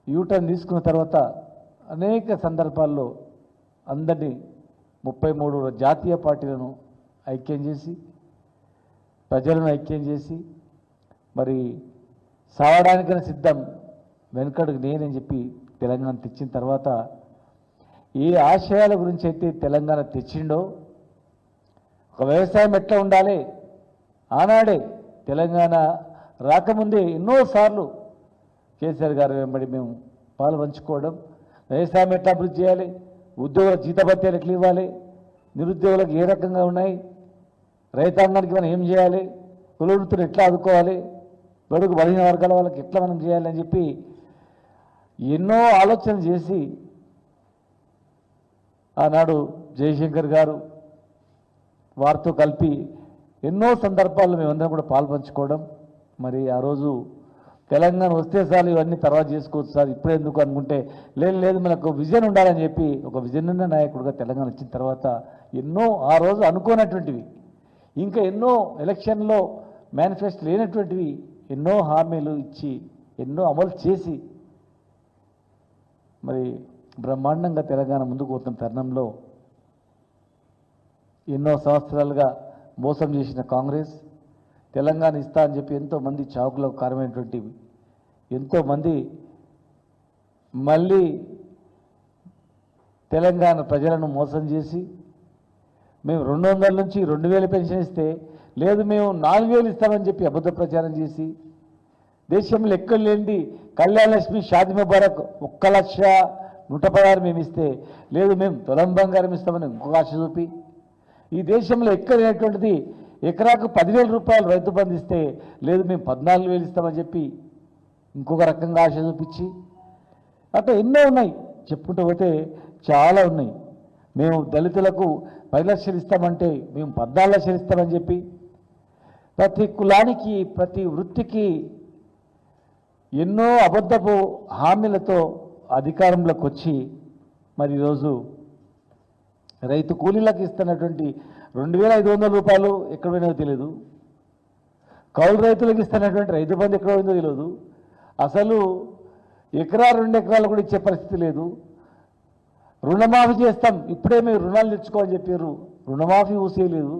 U turn తీసుకున్న తర్వాత అనేక సందర్భాల్లో అందరినీ 33 జాతీయ పార్టీలను ఐక్యం చేసి ప్రజలను ఐక్యం చేసి మరి సావడానికైనా సిద్ధం వెనుకడుగు నేనని చెప్పి తెలంగాణ తెచ్చిన తర్వాత ఏ ఆశయాల గురించి అయితే తెలంగాణ తెచ్చిండో ఒక వ్యవసాయం ఎట్లా ఉండాలి ఆనాడే తెలంగాణ రాకముందే ఎన్నోసార్లు కేసీఆర్ గారు వెంబడి మేము పాలు పంచుకోవడం వ్యవసాయం ఎట్లా అభివృద్ధి చేయాలి ఉద్యోగుల జీతభత్యాలు ఎట్లా ఇవ్వాలి నిరుద్యోగులకు ఏ రకంగా ఉన్నాయి రైతాంగానికి మనం ఏం చేయాలి కులవృత్తులు ఎట్లా ఆదుకోవాలి బడుగు బలహీన వర్గాల వాళ్ళకి ఎట్లా మనం చేయాలి అని చెప్పి ఎన్నో ఆలోచన చేసి ఆనాడు జయశంకర్ గారు వారితో కలిపి ఎన్నో సందర్భాల్లో మేమందరం కూడా పాల్పంచుకోవడం మరి ఆ రోజు తెలంగాణ వస్తే సార్ ఇవన్నీ తర్వాత చేసుకోవచ్చు సార్ ఇప్పుడే ఎందుకు అనుకుంటే లేదు మనకు విజన్ ఉండాలని చెప్పి ఒక విజన్ ఉన్న నాయకుడిగా తెలంగాణ వచ్చిన తర్వాత ఎన్నో ఆ రోజు అనుకోనటువంటివి ఇంకా ఎన్నో ఎలక్షన్లో మేనిఫెస్టో లేనటువంటివి ఎన్నో హామీలు ఇచ్చి ఎన్నో అమలు చేసి మరి బ్రహ్మాండంగా తెలంగాణ ముందుకు పోతున్న తరుణంలో ఎన్నో సంవత్సరాలుగా మోసం చేసిన కాంగ్రెస్ తెలంగాణ ఇస్తా అని చెప్పి ఎంతోమంది చావుకులకు కారణమైనటువంటివి ఎంతోమంది మళ్ళీ తెలంగాణ ప్రజలను మోసం చేసి మేము 200 నుంచి 2000 పెన్షన్ ఇస్తే లేదు మేము 4000 ఇస్తామని చెప్పి అబద్ధ ప్రచారం చేసి దేశంలో ఎక్కడ లేనిది కళ్యాణ లక్ష్మి షాది ముబారక్ 1,116,000 మేము ఇస్తే లేదు మేము తులం బంగారం ఇస్తామని ఇంకొక ఆశ చూపి ఈ దేశంలో ఎక్కడ లేనటువంటిది ఎకరాకు 10,000 రూపాయలు రైతు బంధు ఇస్తే లేదు మేము 14,000 ఇస్తామని చెప్పి ఇంకొక రకంగా ఆశ చూపించి అట్లా ఎన్నో ఉన్నాయి చెప్పుకుంటూ పోతే చాలా ఉన్నాయి మేము దళితులకు 10 లక్షలు ఇస్తామంటే మేము 14 లక్షలు ఇస్తామని చెప్పి ప్రతి కులానికి ప్రతి వృత్తికి ఎన్నో అబద్ధపు హామీలతో అధికారంలోకి వచ్చి మరి ఈరోజు రైతు కూలీలకు ఇస్తున్నటువంటి 2,500 రూపాయలు ఎక్కడ పోయినో తెలియదు కౌలు రైతులకు ఇస్తున్నటువంటి రైతు బంధు ఎక్కడ పోయిందో తెలియదు అసలు ఎకరా 2 ఎకరాలు కూడా ఇచ్చే పరిస్థితి లేదు రుణమాఫీ చేస్తాం ఇప్పుడే మీరు రుణాలు తెచ్చుకోవాలని చెప్పారు రుణమాఫీ ఊసేయలేదు